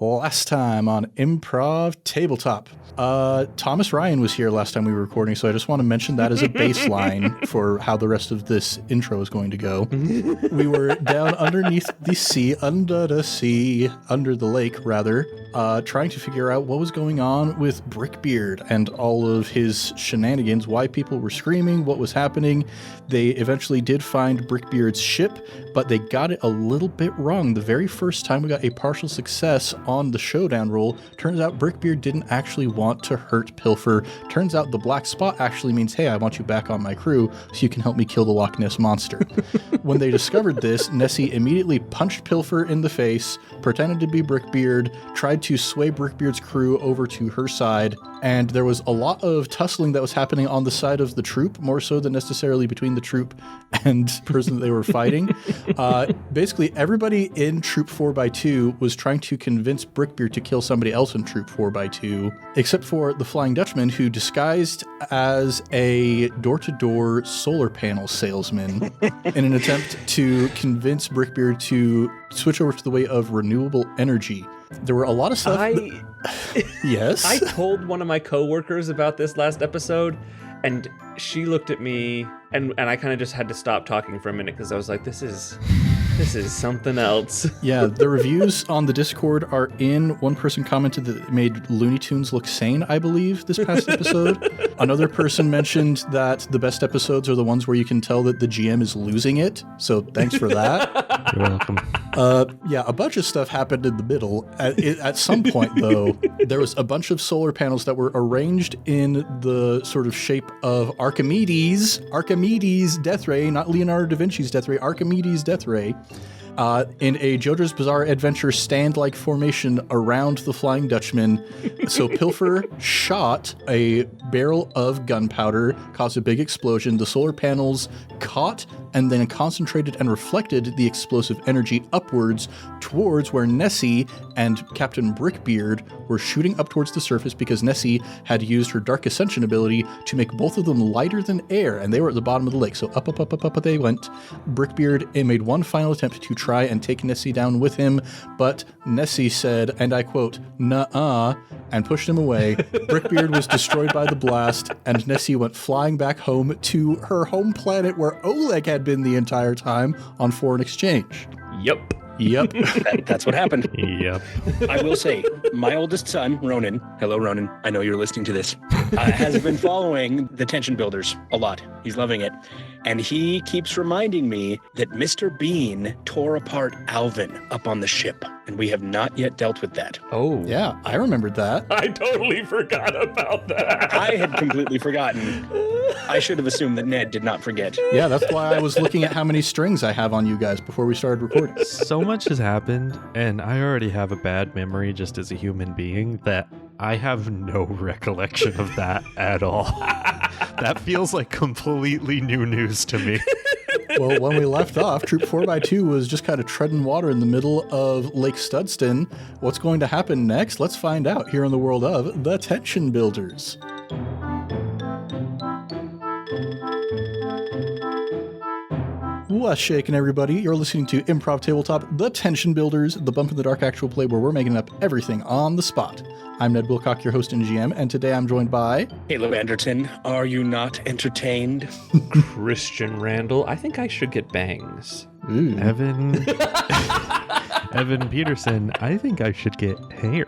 Last time on Improv Tabletop. Thomas Ryan was here last time we were recording, so I just want to mention that as a baseline for how the rest of this intro is going to go. We were down underneath the sea, under the lake, rather, trying to figure out what was going on with Brickbeard and all of his shenanigans, why people were screaming, what was happening. They eventually did find Brickbeard's ship, but they got it a little bit wrong. The very first time we got a partial success on the showdown roll, turns out Brickbeard didn't actually want to hurt Pilfer. Turns out the black spot actually means, hey, I want you back on my crew so you can help me kill the Loch Ness Monster. When they discovered this, Nessie immediately punched Pilfer in the face, pretended to be Brickbeard, tried to sway Brickbeard's crew over to her side, and there was a lot of tussling that was happening on the side of the troop, more so than necessarily between the troop and the person that they were fighting. Basically, everybody in Troop 4x2 was trying to convince Brickbeard to kill somebody else in Troop 4x2, except for the Flying Dutchman, who disguised as a door-to-door solar panel salesman in an attempt to convince Brickbeard to switch over to the way of renewable energy. There were a lot of stuff. Yes? I told one of my coworkers about this last episode, and she looked at me, and I kind of just had to stop talking for a minute because I was like, this is something else. Yeah, the reviews on the Discord are in. One person commented that it made Looney Tunes look sane, I believe, this past episode. Another person mentioned that the best episodes are the ones where you can tell that the GM is losing it. So thanks for that. You're welcome. Yeah, a bunch of stuff happened in the middle. At some point, though, there was a bunch of solar panels that were arranged in the sort of shape of Archimedes' death ray, not Leonardo da Vinci's death ray, Archimedes' death ray. In a JoJo's Bizarre Adventure stand-like formation around the Flying Dutchman. So Pilfer shot a barrel of gunpowder, caused a big explosion. The solar panels caught and then concentrated and reflected the explosive energy upwards towards where Nessie and Captain Brickbeard were shooting up towards the surface because Nessie had used her Dark Ascension ability to make both of them lighter than air, and they were at the bottom of the lake. So up they went. Brickbeard made one final attempt to try and take Nessie down with him, but Nessie said, and I quote, "Nuh-uh," and pushed him away. Brickbeard was destroyed by the blast, and Nessie went flying back home to her home planet where Oleg had been the entire time on foreign exchange. Yep. That's what happened. Yep. I will say, my oldest son, Ronan, hello, Ronan, I know you're listening to this, has been following the Tension Builders a lot. He's loving it. And he keeps reminding me that Mr. Bean tore apart Alvin up on the ship, and we have not yet dealt with that. Oh. Yeah, I remembered that. I totally forgot about that. I had completely forgotten. I should have assumed that Ned did not forget. Yeah, that's why I was looking at how many strings I have on you guys before we started recording. So much has happened, and I already have a bad memory just as a human being that I have no recollection of that at all. That feels like completely new news to me. Well, when we left off, Troop 4x2 was just kind of treading water in the middle of Lake Studston. What's going to happen next? Let's find out here in the world of the Tension Builders. What's shaking, everybody? You're listening to Improv Tabletop, The Tension Builders, the Bump in the Dark actual play where we're making up everything on the spot. I'm Ned Wilcock, your host and GM, and today I'm joined by... Caleb Anderton, are you not entertained? Christian Randall, I think I should get bangs. Ooh. Evan Peterson, I think I should get hair.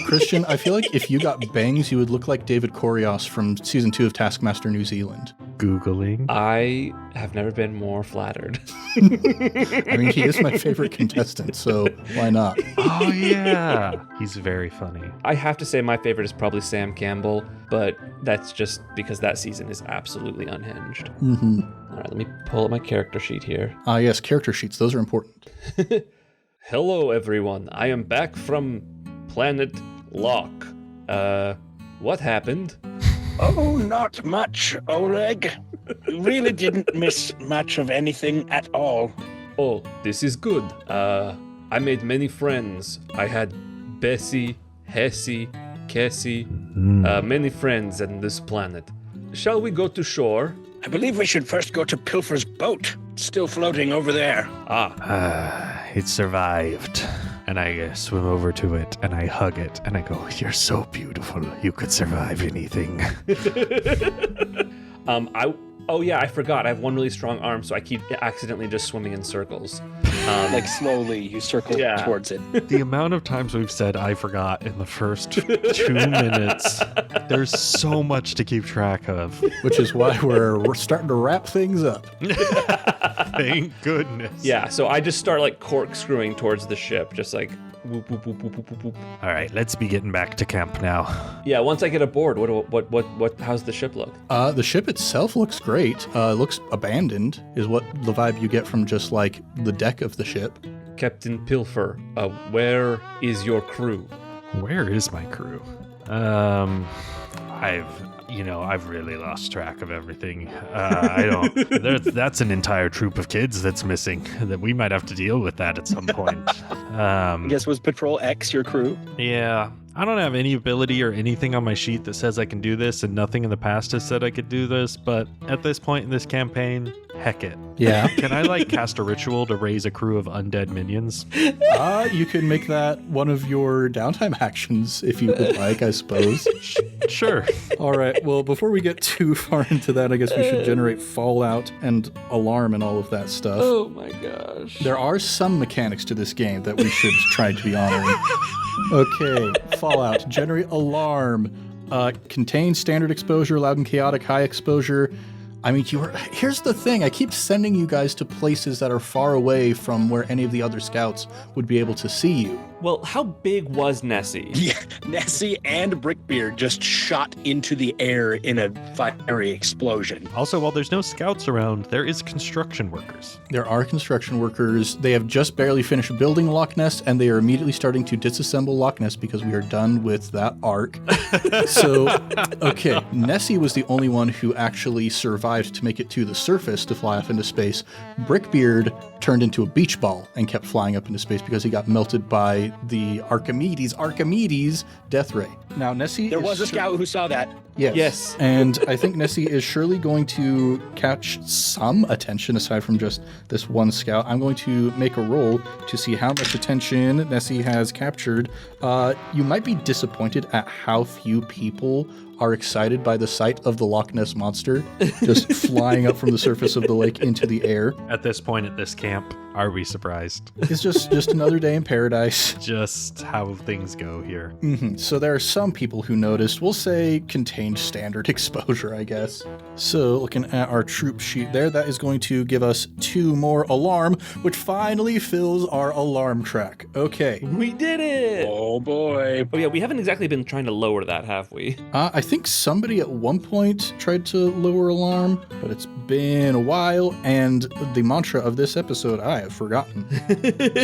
Christian, I feel like if you got bangs, you would look like David Corias from Season 2 of Taskmaster New Zealand. Googling. I have never been more flattered. I mean, he is my favorite contestant, so why not? Oh, yeah. He's very funny. I have to say my favorite is probably Sam Campbell, but that's just because that season is absolutely unhinged. Mm-hmm. All right, let me pull up my character sheet here. Yes, character sheets. Those are important. Hello, everyone. I am back from Planet Lock. What happened? Oh, not much, Oleg. Really didn't miss much of anything at all. Oh, this is good. I made many friends. I had Bessie, Hessie, Cassie, many friends on this planet. Shall we go to shore? I believe we should first go to Pilfer's boat, still floating over there. It survived. and I swim over to it and I hug it and I go, "You're so beautiful. You could survive anything." I forgot. I have one really strong arm, so I keep accidentally just swimming in circles. Like slowly, you circle towards it. The amount of times we've said "I forgot" in the first 2 minutes, there's so much to keep track of. Which is why we're starting to wrap things up. Thank goodness. Yeah, so I just start like corkscrewing towards the ship, just like whoop, whoop, whoop, whoop, whoop, whoop. All right, let's be getting back to camp now. Yeah, once I get aboard, what how's the ship look? The ship itself looks great. It looks abandoned, is what the vibe you get from just like the deck of the ship. Captain Pilfer, where is your crew? Where is my crew? I've really lost track of everything. That's an entire troop of kids that's missing. That we might have to deal with that at some point. I guess was Patrol X your crew? Yeah. I don't have any ability or anything on my sheet that says I can do this, and nothing in the past has said I could do this, but at this point in this campaign, heck it. Yeah. Can I cast a ritual to raise a crew of undead minions? You can make that one of your downtime actions if you would like, I suppose. Sure. All right. Well, before we get too far into that, I guess we should generate fallout and alarm and all of that stuff. Oh my gosh. There are some mechanics to this game that we should try to be honoring. Okay, fallout. Generate alarm. Contain standard exposure, loud and chaotic, high exposure. I mean, here's the thing. I keep sending you guys to places that are far away from where any of the other scouts would be able to see you. Well, how big was Nessie? Yeah, Nessie and Brickbeard just shot into the air in a fiery explosion. Also, while there's no scouts around, there is construction workers. There are construction workers. They have just barely finished building Loch Ness, and they are immediately starting to disassemble Loch Ness because we are done with that arc. So, okay, Nessie was the only one who actually survived to make it to the surface to fly off into space. Brickbeard turned into a beach ball and kept flying up into space because he got melted by the Archimedes death ray. Now, Nessie... There was a scout who saw that. Yes. And I think Nessie is surely going to catch some attention aside from just this one scout. I'm going to make a roll to see how much attention Nessie has captured. You might be disappointed at how few people are excited by the sight of the Loch Ness Monster just flying up from the surface of the lake into the air. At this point at this camp, are we surprised? It's just another day in paradise. Just how things go here. Mm-hmm. So there are some people who noticed, we'll say contained standard exposure, I guess. So looking at our troop sheet there, that is going to give us 2 more alarm, which finally fills our alarm track. Okay. We did it! Oh boy. Oh yeah, we haven't exactly been trying to lower that, have we? I think somebody at one point tried to lower alarm, but it's been a while, and the mantra of this episode I have forgotten.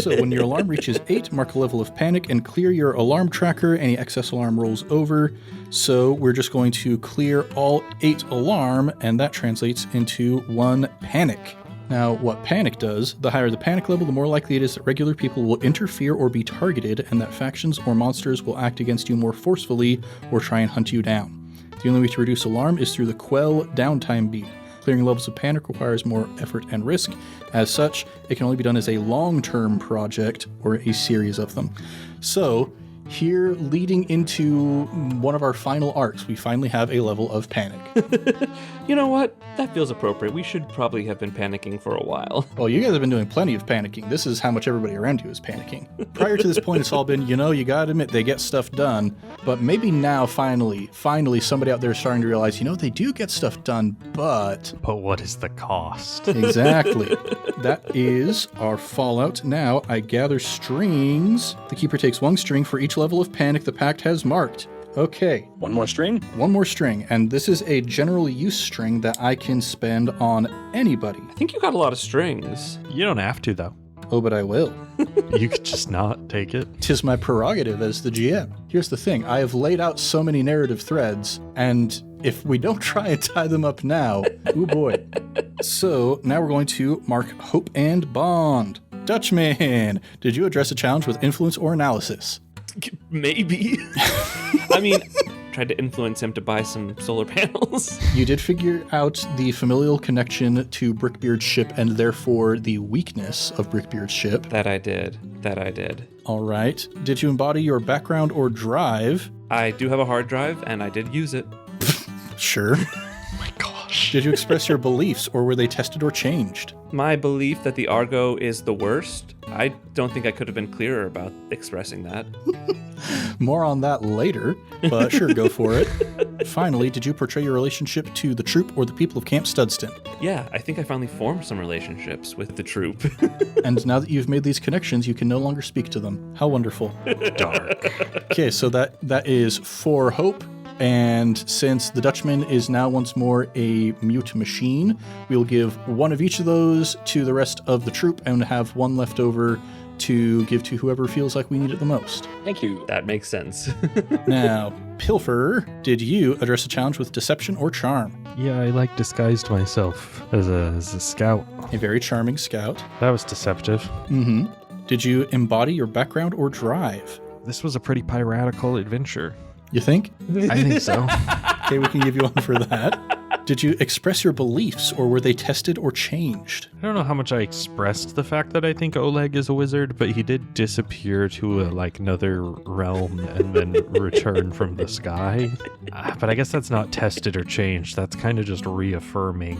So when your alarm reaches 8, mark a level of panic and clear your alarm tracker. Any excess alarm rolls over. So we're just going to clear all 8 alarm, and that translates into 1 panic. Now, what panic does, the higher the panic level, the more likely it is that regular people will interfere or be targeted, and that factions or monsters will act against you more forcefully or try and hunt you down. The only way to reduce alarm is through the Quell Downtime beat. Clearing levels of panic requires more effort and risk. As such, it can only be done as a long-term project or a series of them. So, here, leading into one of our final arcs, we finally have a level of panic. You know what? That feels appropriate. We should probably have been panicking for a while. Well, you guys have been doing plenty of panicking. This is how much everybody around you is panicking. Prior to this point, it's all been, you gotta admit, they get stuff done. But maybe now, finally, somebody out there is starting to realize, they do get stuff done, but... But what is the cost? Exactly. That is our fallout. Now, I gather strings. The keeper takes 1 string for each level of panic the pact has marked. Okay. 1 more string? 1 more string, and this is a general use string that I can spend on anybody. I think you got a lot of strings. You don't have to, though. Oh, but I will. You could just not take it. 'Tis my prerogative as the GM. Here's the thing. I have laid out so many narrative threads, and if we don't try and tie them up now, oh boy. So now we're going to mark Hope and Bond. Dutchman, did you address a challenge with influence or analysis? Maybe. I mean, tried to influence him to buy some solar panels. You did figure out the familial connection to Brickbeard's ship and therefore the weakness of Brickbeard's ship. That I did. All right. Did you embody your background or drive? I do have a hard drive, and I did use it. Sure. Oh my gosh. Did you express your beliefs or were they tested or changed? My belief that the Argo is the worst, I don't think I could have been clearer about expressing that. More on that later, but sure, go for it. Finally, did you portray your relationship to the troop or the people of Camp Studston? Yeah, I think I finally formed some relationships with the troop. And now that you've made these connections, you can no longer speak to them. How wonderful. Dark. Okay, so that is for hope. And since the Dutchman is now once more a mute machine, we'll give one of each of those to the rest of the troop and have one left over to give to whoever feels like we need it the most. Thank you. That makes sense. Now, Pilfer, did you address a challenge with deception or charm? Yeah, I disguised myself as a scout. A very charming scout. That was deceptive. Mm-hmm. Did you embody your background or drive? This was a pretty piratical adventure. You think? I think so. Okay, we can give you one for that. Did you express your beliefs or were they tested or changed? I don't know how much I expressed the fact that I think Oleg is a wizard, but he did disappear to another realm and then return from the sky. But I guess that's not tested or changed. That's kind of just reaffirming.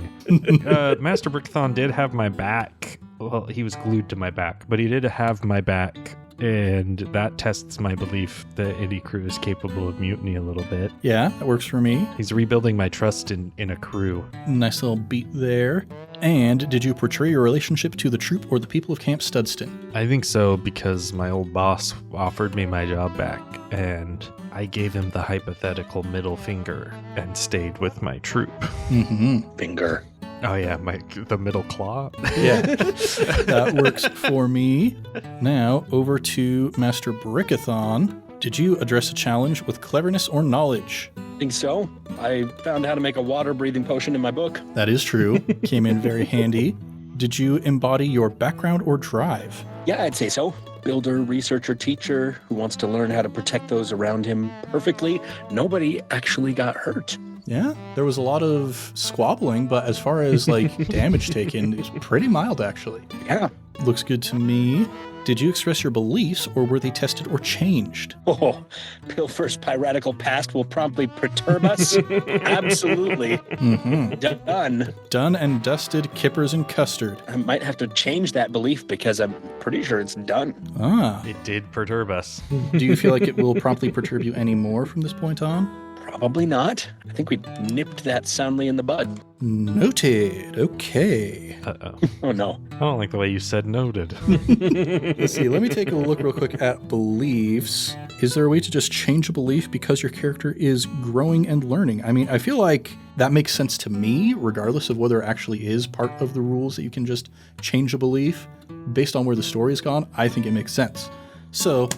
Master Brickithon did have my back. Well, he was glued to my back, but he did have my back. And that tests my belief that any crew is capable of mutiny a little bit. Yeah, that works for me. He's rebuilding my trust in a crew. Nice little beat there. And did you portray your relationship to the troop or the people of Camp Studston? I think so, because my old boss offered me my job back, and I gave him the hypothetical middle finger and stayed with my troop. Mm-hmm. Finger. Oh yeah, the middle claw. Yeah, that works for me. Now, over to Master Brickithon. Did you address a challenge with cleverness or knowledge? Think so. I found how to make a water-breathing potion in my book. That is true. Came in very handy. Did you embody your background or drive? Yeah, I'd say so. Builder, researcher, teacher who wants to learn how to protect those around him perfectly. Nobody actually got hurt. Yeah, there was a lot of squabbling, but as far as damage taken, it's pretty mild actually. Yeah. Looks good to me. Did you express your beliefs or were they tested or changed? Oh, Pilfer's piratical past will promptly perturb us. Absolutely. Mm-hmm. Done. Done and dusted, kippers and custard. I might have to change that belief because I'm pretty sure it's done. Ah. It did perturb us. Do you feel like it will promptly perturb you any more from this point on? Probably not. I think we nipped that soundly in the bud. Noted. Okay. Uh-oh. Oh, no. I don't like the way you said noted. Let's see. Let me take a look real quick at beliefs. Is there a way to just change a belief because your character is growing and learning? I mean, I feel like that makes sense to me, regardless of whether it actually is part of the rules that you can just change a belief. Based on where the story's gone, I think it makes sense. So,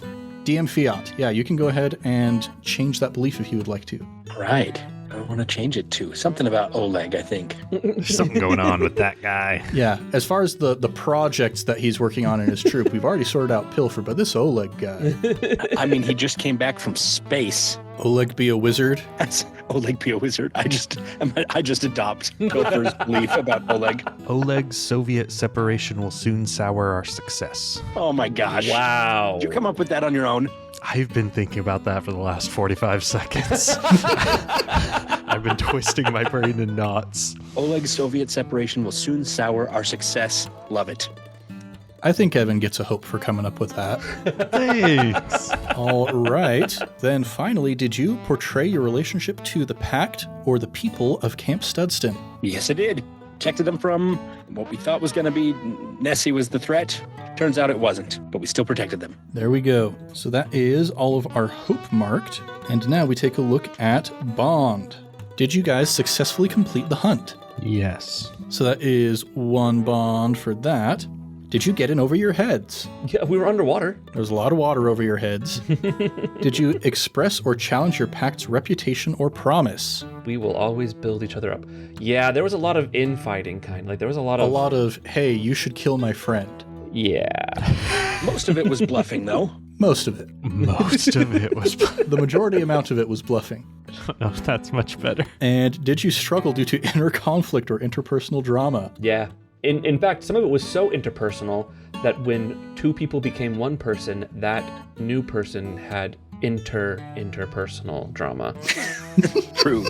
DM Fiat. Yeah, you can go ahead and change that belief if you would like to. Right. I want to change it to something about Oleg, I think. There's something going on with that guy. Yeah, as far as the projects that he's working on in his troop, we've already sorted out Pilfer, but this Oleg guy. I mean, he just came back from space. Oleg be a wizard? That's Oleg be a wizard. I just adopt Pilfer's belief about Oleg. Oleg's Soviet separation will soon sour our success. Oh my gosh. Wow. Did you come up with that on your own? I've been thinking about that for the last 45 seconds. I've been twisting my brain in knots. Oleg's Soviet separation will soon sour our success. Love it. I think Evan gets a hope for coming up with that. Thanks. All right. Then finally, did you portray your relationship to the Pact or the people of Camp Studston? Yes, I did. Protected them from what we thought was going to be Nessie was the threat. Turns out it wasn't, but we still protected them. There we go. So that is all of our hope marked. And now we take a look at Bond. Did you guys successfully complete the hunt? Yes. So that is 1 bond for that. Did you get in over your heads? Yeah, we were underwater. There was a lot of water over your heads. Did you express or challenge your pact's reputation or promise? We will always build each other up. Yeah, there was a lot of infighting kind. There was a lot of... hey, you should kill my friend. Yeah. Most of it was bluffing, though. Most of it. Most of it was... The majority amount of it was bluffing. Oh, that's much better. And did you struggle due to inner conflict or interpersonal drama? Yeah. In fact, some of it was so interpersonal that when two people became one person, that new person had interpersonal drama. True.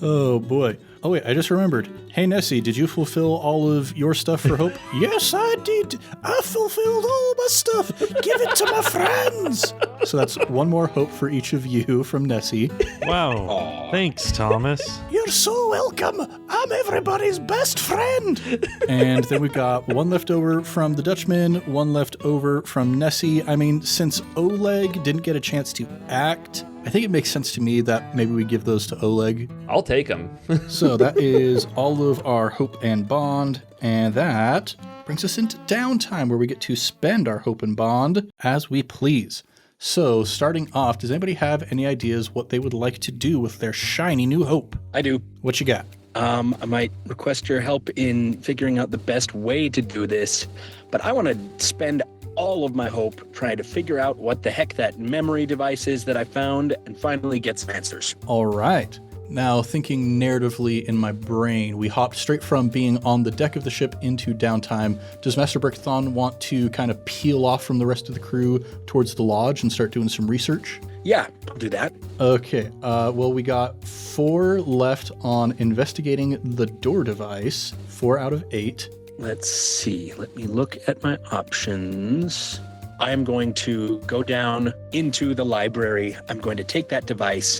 Oh boy. Oh wait, I just remembered. Hey Nessie, did you fulfill all of your stuff for Hope? Yes, I did. I fulfilled all my stuff. Give it to my friends. So that's one more Hope for each of you from Nessie. Wow. Aw. Thanks, Thomas. You're so welcome. I'm everybody's best friend. And then we've got one left over from the Dutchman, one left over from Nessie. I mean, since Oleg didn't get a chance to act, I think it makes sense to me that maybe we give those to Oleg. I'll take them. So that is all of our hope and bond, and that brings us into downtime where we get to spend our hope and bond as we please. So starting off, does anybody have any ideas what they would like to do with their shiny new hope? I do. What you got? I might request your help in figuring out the best way to do this, but I want to spend all of my hope trying to figure out what the heck that memory device is that I found and finally get some answers. All right. Now, thinking narratively in my brain, we hopped straight from being on the deck of the ship into downtime. Does Master Brickithon want to kind of peel off from the rest of the crew towards the lodge and start doing some research? Yeah, I'll do that. Okay, well, we got 4 left on investigating the door device, 4 out of 8. Let's see. Let me look at my options. I am going to go down into the library. I'm going to take that device.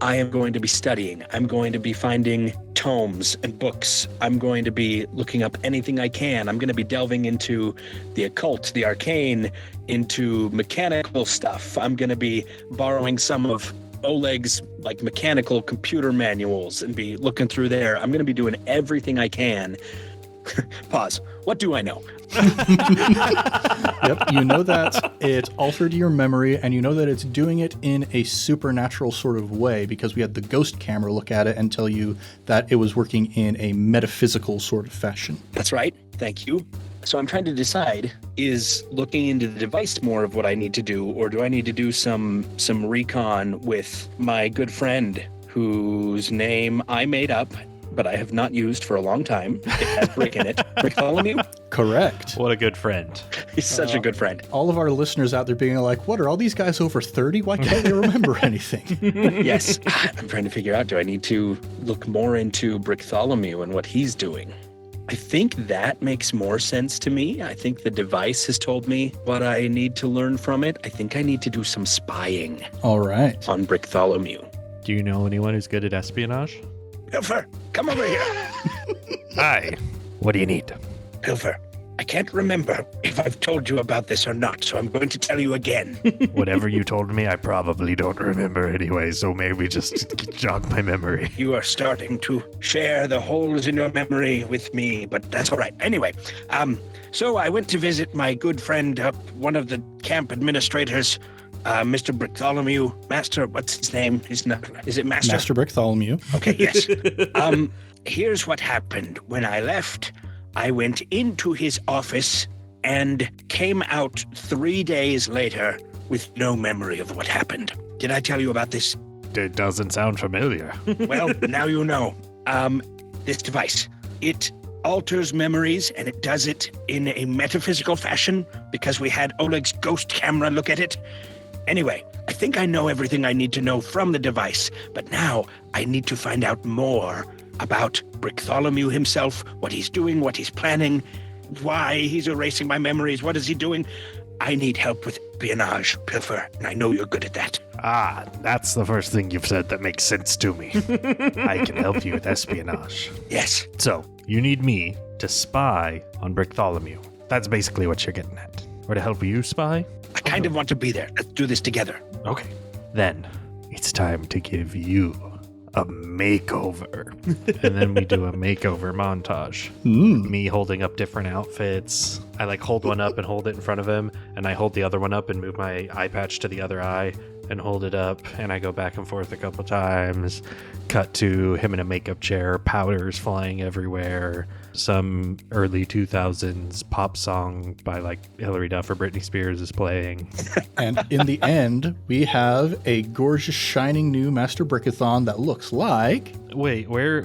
I am going to be studying. I'm going to be finding tomes and books. I'm going to be looking up anything I can. I'm going to be delving into the occult, the arcane, into mechanical stuff. I'm going to be borrowing some of Oleg's mechanical computer manuals and be looking through there. I'm going to be doing everything I can. Pause. What do I know? Yep, you know that it altered your memory, and you know that it's doing it in a supernatural sort of way because we had the ghost camera look at it and tell you that it was working in a metaphysical sort of fashion. That's right. Thank you. So I'm trying to decide, is looking into the device more of what I need to do, or do I need to do some recon with my good friend whose name I made up, but I have not used for a long time. It has Brick in it. Bartholomew? Correct. What a good friend. He's such a good friend. All of our listeners out there being like, what, are all these guys over 30? Why can't they remember anything? Yes. I'm trying to figure out, do I need to look more into Bartholomew and what he's doing? I think that makes more sense to me. I think the device has told me what I need to learn from it. I think I need to do some spying All right. on Bartholomew. Do you know anyone who's good at espionage? Pilfer, come over here. Hi. What do you need? Pilfer, I can't remember if I've told you about this or not, so I'm going to tell you again. Whatever you told me, I probably don't remember anyway, so maybe just jog my memory. You are starting to share the holes in your memory with me, but that's all right. Anyway, so I went to visit my good friend, one of the camp administrators, Mr. Bartholomew. Master, what's his name? Is it Master? Master Bartholomew. Okay, yes. Here's what happened. When I left, I went into his office and came out 3 days later with no memory of what happened. Did I tell you about this? It doesn't sound familiar. Well, now you know. This device, it alters memories, and it does it in a metaphysical fashion because we had Oleg's ghost camera look at it. Anyway, I think I know everything I need to know from the device, but now I need to find out more about Bartholomew himself, what he's doing, what he's planning, why he's erasing my memories, what is he doing. I need help with espionage, Pilfer, and I know you're good at that. Ah, that's the first thing you've said that makes sense to me. I can help you with espionage. Yes. So, you need me to spy on Bartholomew. That's basically what you're getting at. Or to help you spy? I kind of want to be there. Let's do this together. Okay. Then, it's time to give you a makeover. And then we do a makeover montage. Me holding up different outfits. I hold one up and hold it in front of him, and I hold the other one up and move my eye patch to the other eye, and hold it up, and I go back and forth a couple times. Cut to him in a makeup chair, powders flying everywhere. Some early 2000s pop song by like Hilary Duff or Britney Spears is playing. And in the end, we have a gorgeous, shining new Master Brickithon that looks like... Wait, where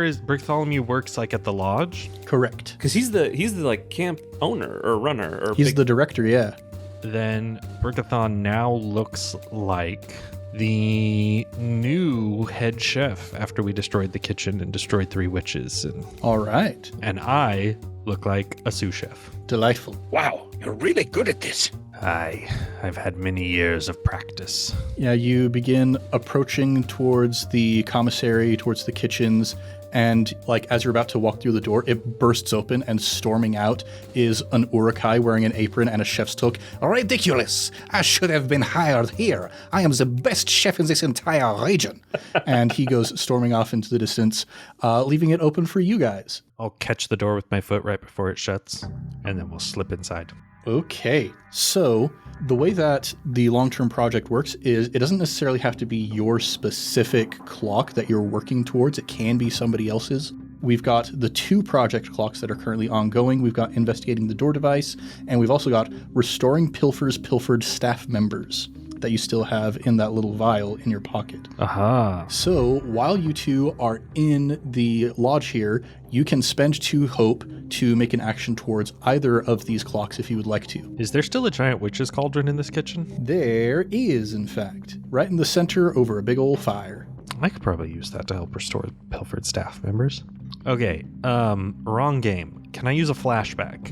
is Bartholomew works like at the lodge? Correct. Because he's the like camp owner or runner or He's the director, yeah. Then Brickithon now looks like the new head chef after we destroyed the kitchen and destroyed 3 witches. All right. And I look like a sous chef. Delightful. Wow, you're really good at this. I've had many years of practice. Yeah, you begin approaching towards the commissary, towards the kitchens, and like as you're about to walk through the door, it bursts open, and storming out is an Urukai wearing an apron and a chef's toque. Ridiculous! I should have been hired here. I am the best chef in this entire region. And he goes storming off into the distance, leaving it open for you guys. I'll catch the door with my foot right before it shuts, and then we'll slip inside. Okay, so the way that the long-term project works is it doesn't necessarily have to be your specific clock that you're working towards. It can be somebody else's. We've got the 2 project clocks that are currently ongoing. We've got investigating the door device, and we've also got restoring Pilfer's pilfered staff members that you still have in that little vial in your pocket. Aha. So while you 2 are in the lodge here, you can spend 2 hope to make an action towards either of these clocks if you would like to. Is there still a giant witch's cauldron in this kitchen? There is, in fact, right in the center over a big old fire. I could probably use that to help restore Pilfered staff members. Okay, wrong game. Can I use a flashback?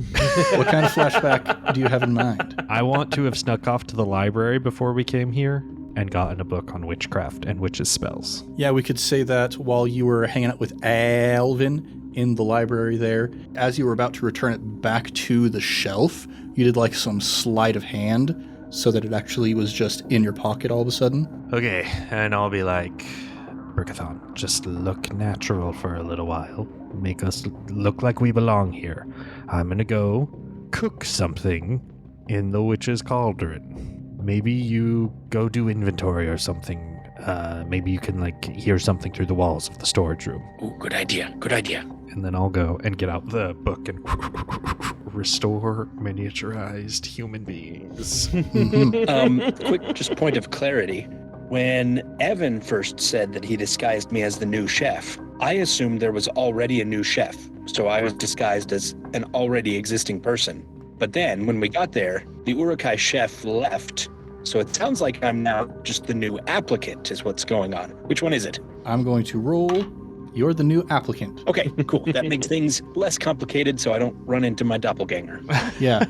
What kind of flashback do you have in mind? I want to have snuck off to the library before we came here and gotten a book on witchcraft and witches' spells. Yeah, we could say that while you were hanging out with Alvin in the library there, as you were about to return it back to the shelf, you did like some sleight of hand so that it actually was just in your pocket all of a sudden. Okay, and I'll be like, Brickithon, just look natural for a little while. Make us look like we belong here. I'm gonna go cook something in the witch's cauldron. Maybe you go do inventory or something. Maybe you can like hear something through the walls of the storage room. Ooh, good idea. Good idea. And then I'll go and get out the book and restore miniaturized human beings. Quick, just point of clarity. When Evan first said that he disguised me as the new chef, I assumed there was already a new chef, so I was disguised as an already existing person. But then, when we got there, the Urukai chef left, so it sounds like I'm now just the new applicant is what's going on. Which one is it? I'm going to roll. You're the new applicant. Okay, cool. That makes things less complicated so I don't run into my doppelganger. Yeah.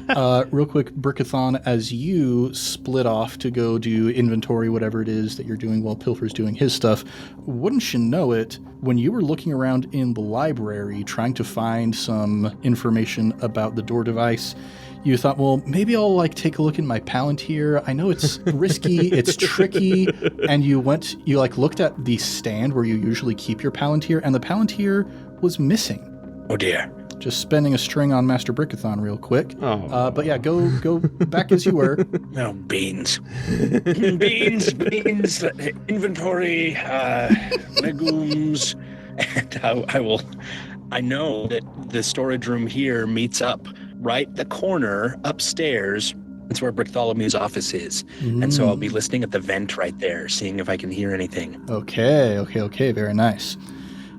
Real quick, Brickithon, as you split off to go do inventory, whatever it is that you're doing while Pilfer's doing his stuff, wouldn't you know it, when you were looking around in the library trying to find some information about the door device, you thought, well, maybe I'll like take a look in my palantir. I know it's risky, it's tricky. And you looked at the stand where you usually keep your palantir, and the palantir was missing. Oh dear. Just spending a string on Master Brickithon real quick. Oh. But yeah, go back as you were. Oh, beans. beans, inventory, legumes. And I know that the storage room here meets up right the corner upstairs. That's where Bartholomew's office is. And so I'll be listening at the vent right there, seeing if I can hear anything. Okay. Very nice.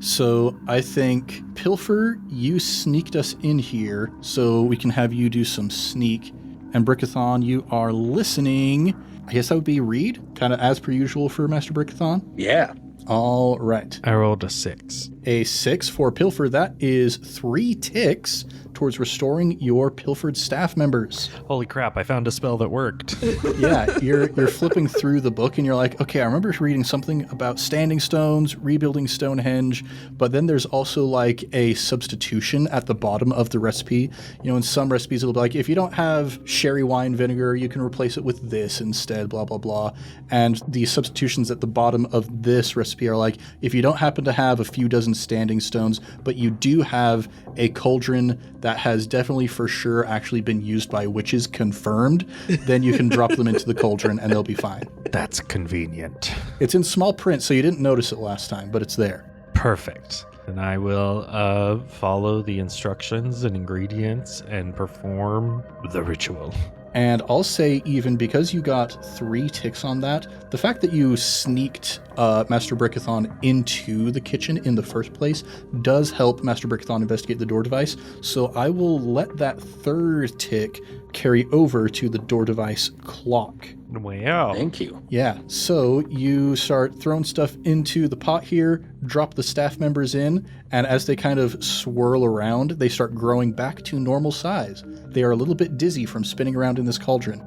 So I think, Pilfer, you sneaked us in here, so we can have you do some sneak. And Brickithon, you are listening. I guess that would be read, kind of as per usual for Master Brickithon. Yeah. All right. I rolled a 6. A 6 for Pilfer. That is 3 ticks towards restoring your pilfered staff members. Holy crap, I found a spell that worked. Yeah, you're flipping through the book and you're like, okay, I remember reading something about standing stones, rebuilding Stonehenge, but then there's also like a substitution at the bottom of the recipe. You know, in some recipes it'll be like, if you don't have sherry wine vinegar, you can replace it with this instead, blah, blah, blah. And the substitutions at the bottom of this recipe recipe are like, if you don't happen to have a few dozen standing stones, but you do have a cauldron that has definitely for sure actually been used by witches confirmed, then you can drop them into the cauldron and they'll be fine. That's convenient. It's in small print, so you didn't notice it last time, but it's there. Perfect. And I will follow the instructions and ingredients and perform the ritual. And I'll say, even because you got 3 ticks on that, the fact that you sneaked Master Brickithon into the kitchen in the first place does help Master Brickithon investigate the door device. So I will let that 3rd tick carry over to the door device clock. Wow. Thank you. Yeah, so you start throwing stuff into the pot here, drop the staff members in, and as they kind of swirl around, they start growing back to normal size. They are a little bit dizzy from spinning around in this cauldron.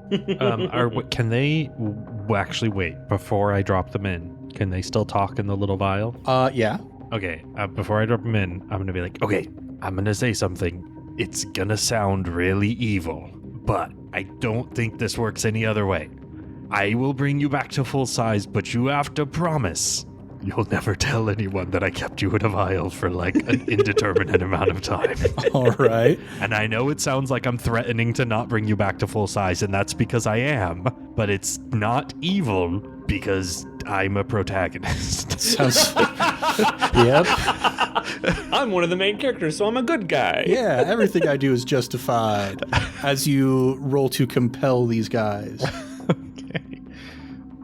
Can they actually wait before I drop them in? Can they still talk in the little vial? Yeah. Okay, before I drop them in, I'm going to be like, okay, I'm going to say something. It's going to sound really evil, but I don't think this works any other way. I will bring you back to full size, but you have to promise you'll never tell anyone that I kept you in a vial for like an indeterminate amount of time. All right. And I know it sounds like I'm threatening to not bring you back to full size, and that's because I am, but it's not evil because I'm a protagonist. Sounds... Yep. I'm one of the main characters, so I'm a good guy. Yeah, everything I do is justified as you roll to compel these guys. Okay.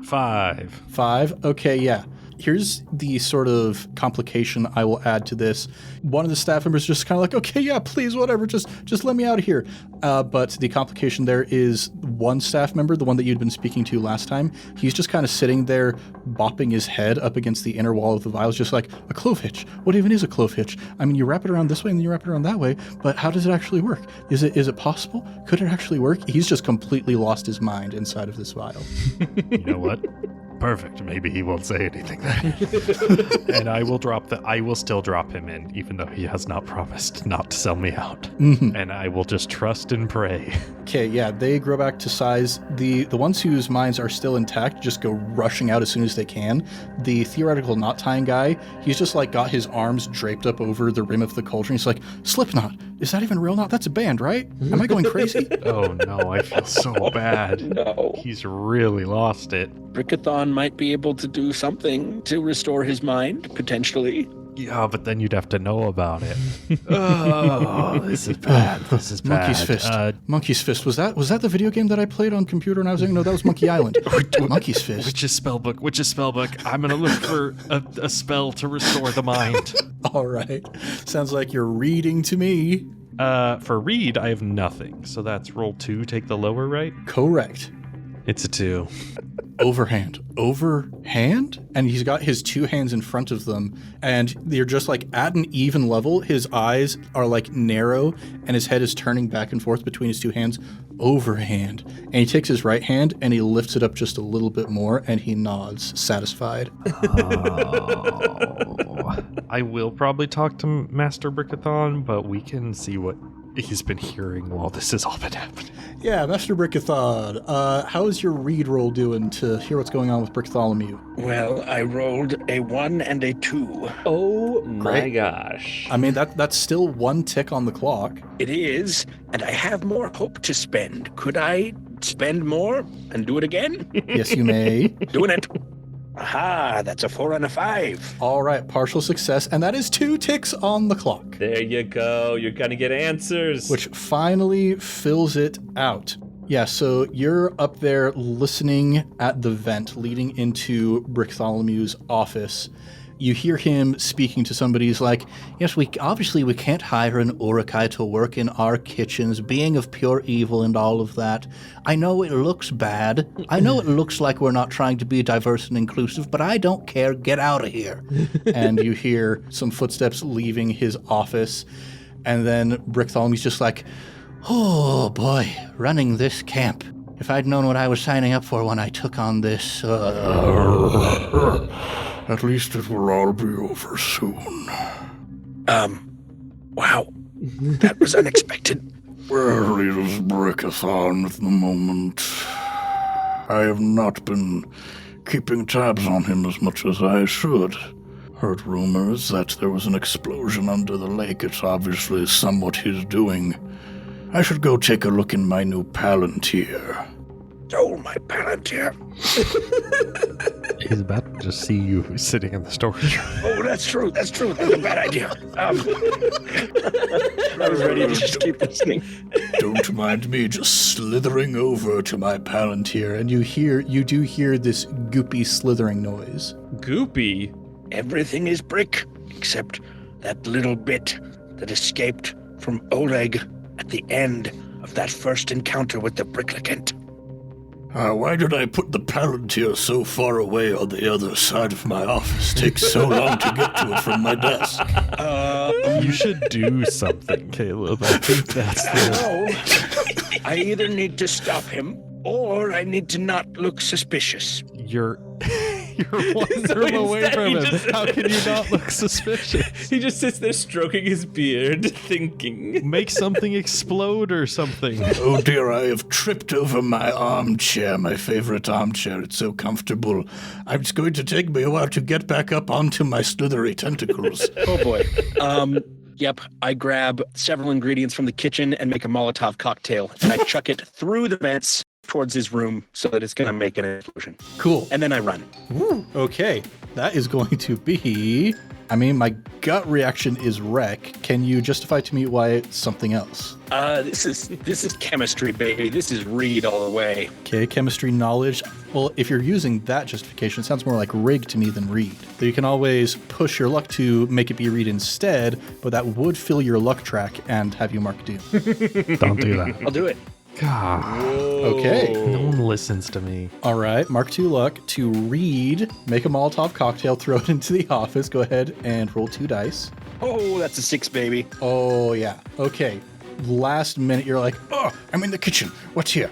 5. 5? Okay, yeah. Here's the sort of complication I will add to this. One of the staff members just kind of like, okay, yeah, please, whatever, just let me out of here. But the complication there is one staff member, the one that you'd been speaking to last time, he's just kind of sitting there bopping his head up against the inner wall of the vials, just like, a clove hitch. What even is a clove hitch? I mean, you wrap it around this way and then you wrap it around that way, but how does it actually work? Is it possible? Could it actually work? He's just completely lost his mind inside of this vial. You know what? Perfect. Maybe he won't say anything then. And I will still drop him in, even though he has not promised not to sell me out. Mm-hmm. And I will just trust and pray. Okay, yeah, they grow back to size. The ones whose minds are still intact just go rushing out as soon as they can. The theoretical knot tying guy, he's just like got his arms draped up over the rim of the cauldron. He's like, Slipknot, is that even real knot? That's a band, right? Am I going crazy? Oh no, I feel so bad. No. He's really lost it. Brickithon might be able to do something to restore his mind, potentially. Yeah, but then you'd have to know about it. Oh, this is bad. This is bad. Monkey's Fist. Monkey's Fist. Was that the video game that I played on computer when I was young? No, that was Monkey Island. Monkey's Fist. Which is spellbook? I'm gonna look for a spell to restore the mind. All right. Sounds like you're reading to me. For read, I have nothing. So that's roll 2. Take the lower right. Correct. It's a 2. Overhand. And he's got his 2 hands in front of them, and they're just like at an even level. His eyes are like narrow, and his head is turning back and forth between his 2 hands. Overhand. And he takes his right hand and he lifts it up just a little bit more, and he nods, satisfied. Oh. I will probably talk to Master Brickithon, but we can see what he's been hearing while this has all been happening. Yeah, Master Brickithon, how is your read roll doing to hear what's going on with Bricktholomew? Well, I rolled a 1 and a 2. Oh my Great. gosh. I mean, that's still 1 tick on the clock. It is, and I have more hope to spend. Could I spend more and do it again? Yes, you may. Doing it. Aha, that's a 4 and a 5. All right, partial success, and that is 2 ticks on the clock, There you go. You're gonna get answers. which finally fills it out. Yeah, so you're up there listening at the vent leading into Bricktholomew's office. You hear him speaking to somebody. He's like, yes, we can't hire an Urukai to work in our kitchens, being of pure evil and all of that. I know it looks bad. I know it looks like we're not trying to be diverse and inclusive, but I don't care. Get out of here. And you hear some footsteps leaving his office. And then Bricktholomew's just like, oh boy, running this camp. If I'd known what I was signing up for when I took on this, At least it will all be over soon. Wow. That was unexpected. Where is Brickithon at the moment? I have not been keeping tabs on him as much as I should. Heard rumors that there was an explosion under the lake. It's obviously somewhat his doing. I should go take a look in my new palantir. Oh, my palantir. He's about to just see you sitting in the storage room. Oh, that's true. That's a bad idea. I was ready to just keep listening. Don't mind me just slithering over to my palantir. And you do hear this goopy slithering noise. Goopy? Everything is brick, except that little bit that escaped from Oleg at the end of that first encounter with the Brickithon. Why did I put the palantir so far away on the other side of my office? Takes so long to get to it from my desk. You should do something, Caleb. I think that's the... I either need to stop him, or I need to not look suspicious. You're one room away from him. How can you not look suspicious? He just sits there stroking his beard, thinking. Make something explode or something. Oh dear, I have tripped over my armchair, my favorite armchair. It's so comfortable. It's going to take me a while to get back up onto my slithery tentacles. Oh boy. Yep, I grab several ingredients from the kitchen and make a Molotov cocktail, and I chuck it through the vents towards his room so that it's going to make an explosion. Cool. And then I run. Okay, that is going to be... my gut reaction is wreck. Can you justify to me why it's something else? This is chemistry, baby. This is read all the way. Okay, chemistry knowledge. Well, if you're using that justification, it sounds more like rig to me than read. So you can always push your luck to make it be read instead, but that would fill your luck track and have you mark doom. Don't do that. I'll do it. God. Okay. No one listens to me. All right, mark 2 luck to read, make a Molotov cocktail, throw it into the office. Go ahead and roll 2 dice. Oh, that's a 6, baby. Oh, yeah. Okay. Last minute, you're like, Oh, I'm in the kitchen. What's here?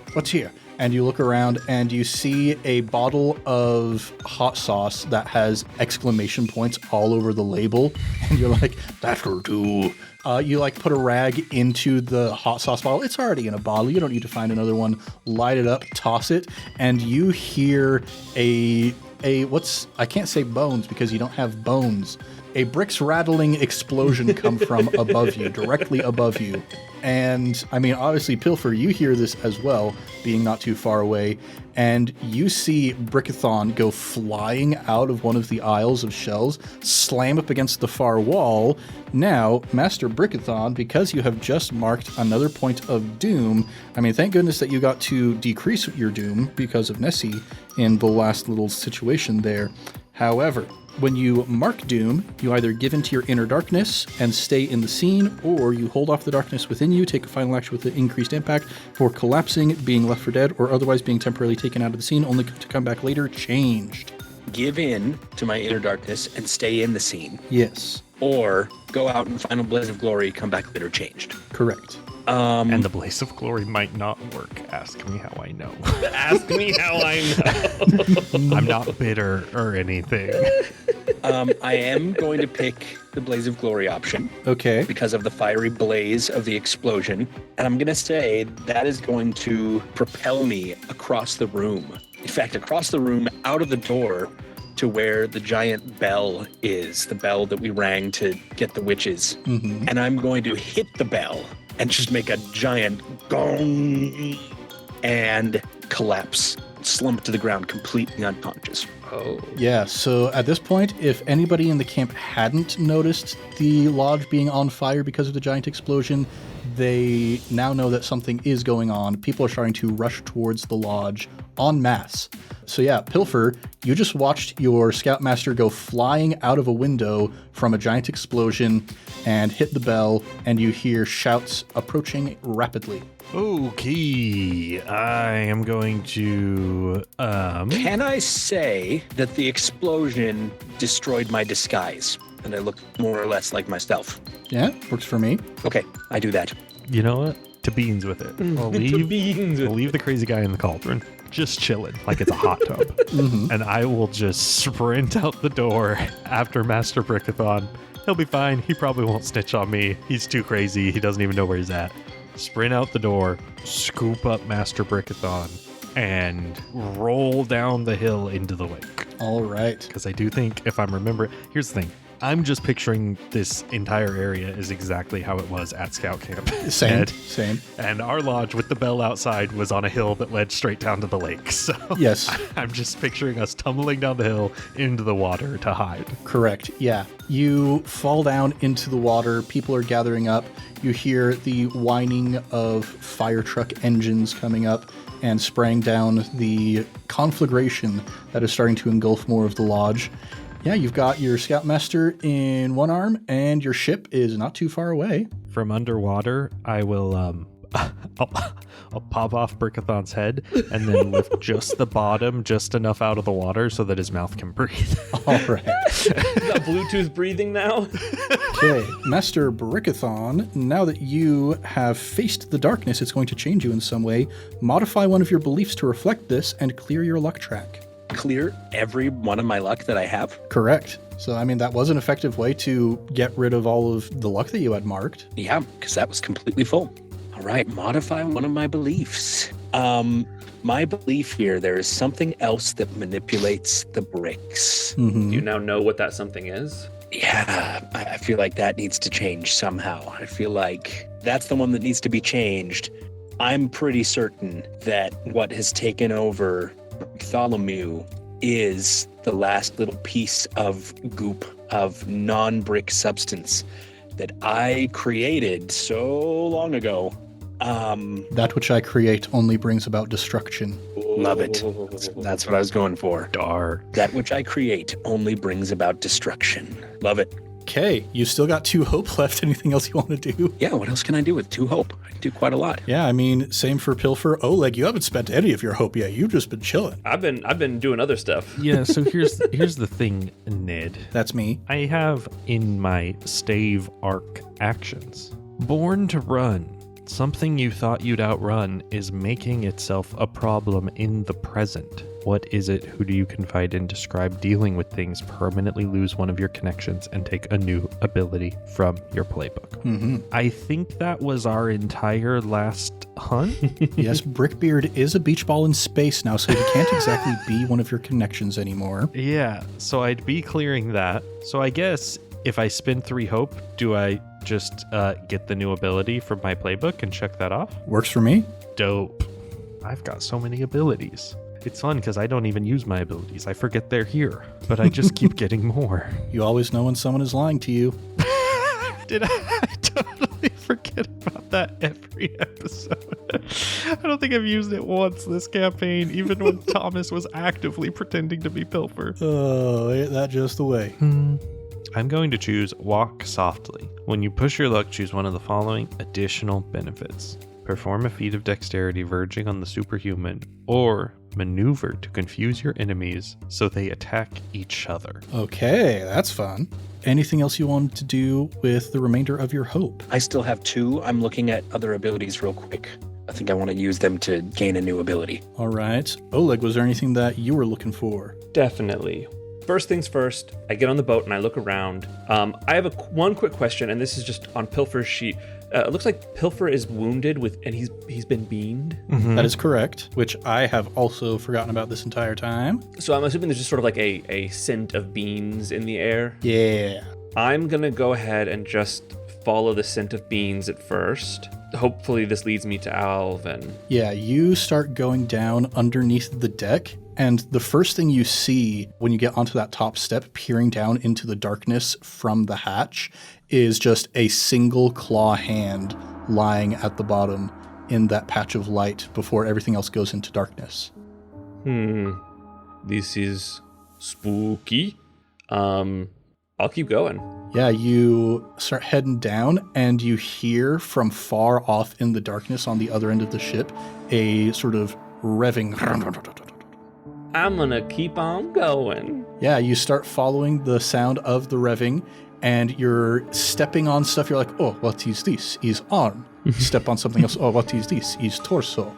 and you look around and you see a bottle of hot sauce that has exclamation points all over the label. And you're like, that'll do. You like put a rag into the hot sauce bottle. It's already in a bottle. You don't need to find another one. Light it up, toss it, and you hear a I can't say bones because you don't have bones. A bricks rattling explosion come from above you, directly above you. And I mean, obviously, Pilfer, you hear this as well, being not too far away. And you see Brickithon go flying out of one of the aisles of shelves, slam up against the far wall. Now, Master Brickithon, because you have just marked another point of doom, I mean, thank goodness that you got to decrease your doom because of Nessie in the last little situation there. However, when you mark doom, you either give into your inner darkness and stay in the scene, or you hold off the darkness within you, take a final action with an increased impact for collapsing, being left for dead, or otherwise being temporarily taken out of the scene, only to come back later changed. Give in to my inner darkness and stay in the scene. Yes. Or go out and final blaze of glory, come back later changed. Correct. And the blaze of glory might not work. Ask me how I know. Ask me how I know. I'm not bitter or anything. I am going to pick the blaze of glory option. Okay. Because of the fiery blaze of the explosion. And I'm going to say that is going to propel me across the room. In fact, across the room, out of the door to where the giant bell is, the bell that we rang to get the witches. Mm-hmm. And I'm going to hit the bell and just make a giant gong and collapse, slump to the ground, completely unconscious. Oh. Yeah, so at this point, if anybody in the camp hadn't noticed the lodge being on fire because of the giant explosion, they now know that something is going on. People are starting to rush towards the lodge en masse. So yeah, Pilfer, you just watched your Scoutmaster go flying out of a window from a giant explosion and hit the bell, and you hear shouts approaching rapidly. Okay, I am going to, Can I say that the explosion destroyed my disguise and I look more or less like myself? Yeah, works for me. Okay, I do that. You know what? To beans with it. I'll leave the crazy guy in the cauldron, just chilling like it's a hot tub. Mm-hmm. And I will just sprint out the door after Master Brickithon. He'll be fine. He probably won't snitch on me. He's too crazy. He doesn't even know where he's at. Sprint out the door, scoop up Master Brickithon, and roll down the hill into the lake. All right. Because I do think, if I'm remembering, here's the thing. I'm just picturing this entire area is exactly how it was at Scout Camp. Same. And our lodge with the bell outside was on a hill that led straight down to the lake. So Yes. I'm just picturing us tumbling down the hill into the water to hide. Correct. Yeah. You fall down into the water. People are gathering up. You hear the whining of fire truck engines coming up and spraying down the conflagration that is starting to engulf more of the lodge. Yeah, you've got your scoutmaster in one arm, and your ship is not too far away. From underwater, I will I'll pop off Brickithon's head and then lift just the bottom just enough out of the water so that his mouth can breathe. All right. Got Bluetooth breathing now. Okay, Master Brickithon, now that you have faced the darkness, it's going to change you in some way. Modify one of your beliefs to reflect this and clear your luck track. Clear every one of my luck that I have? Correct. So, I mean, that was an effective way to get rid of all of the luck that you had marked. Yeah, because that was completely full. All right, modify one of my beliefs. My belief here, there is something else that manipulates the bricks. Mm-hmm. Do you now know what that something is? Yeah, I feel like that needs to change somehow. I feel like that's the one that needs to be changed. I'm pretty certain that what has taken over Bartholomew is the last little piece of goop of non-brick substance that I created so long ago. That which I create only brings about destruction. Love it. That's what I was going for. Dark. That which I create only brings about destruction. Love it. Okay, you still got 2 hope left. Anything else you want to do? Yeah, what else can I do with 2 hope? I can do quite a lot. Yeah, I mean, same for Pilfer. Oleg, you haven't spent any of your hope yet. You've just been chilling. I've been doing other stuff. Yeah, so here's the thing, Ned. That's me. I have in my stave arc actions. Born to run. Something you thought you'd outrun is making itself a problem in the present. What is it? Who do you confide in? Describe dealing with things, permanently lose one of your connections, and take a new ability from your playbook. Mm-hmm. I think that was our entire last hunt. Yes, Brickbeard is a beach ball in space now, so he can't exactly be one of your connections anymore. Yeah, so I'd be clearing that. So I guess if I spend 3 hope, do I just get the new ability from my playbook and check that off? Works for me. Dope. I've got so many abilities. It's fun because I don't even use my abilities. I forget they're here, but I just keep getting more. You always know when someone is lying to you. Did I totally forget about that every episode? I don't think I've used it once this campaign, even when Thomas was actively pretending to be Pilfer. Oh, ain't that just the way? I'm going to choose Walk Softly. When you push your luck, choose one of the following additional benefits. Perform a feat of dexterity verging on the superhuman, or maneuver to confuse your enemies so they attack each other. Okay, that's fun. Anything else you wanted to do with the remainder of your hope? I still have 2. I'm looking at other abilities real quick. I think I want to use them to gain a new ability. All right. Oleg, was there anything that you were looking for? Definitely. First things first, I get on the boat and I look around. I have one quick question, and this is just on Pilfer's sheet. It looks like Pilfer is wounded and he's been beamed. Mm-hmm. That is correct, which I have also forgotten about this entire time. So I'm assuming there's just sort of like a scent of beans in the air. Yeah. I'm gonna go ahead and just follow the scent of beans at first. Hopefully this leads me to Alvin. Yeah, you start going down underneath the deck, and the first thing you see when you get onto that top step, peering down into the darkness from the hatch, is just a single claw hand lying at the bottom in that patch of light before everything else goes into darkness. This is spooky. I'll keep going. Yeah, you start heading down, and you hear from far off in the darkness on the other end of the ship a sort of revving. I'm gonna keep on going. Yeah, you start following the sound of the revving, and you're stepping on stuff. You're like, oh, what is this? Is arm. Step on something else. Oh, what is this? Is torso.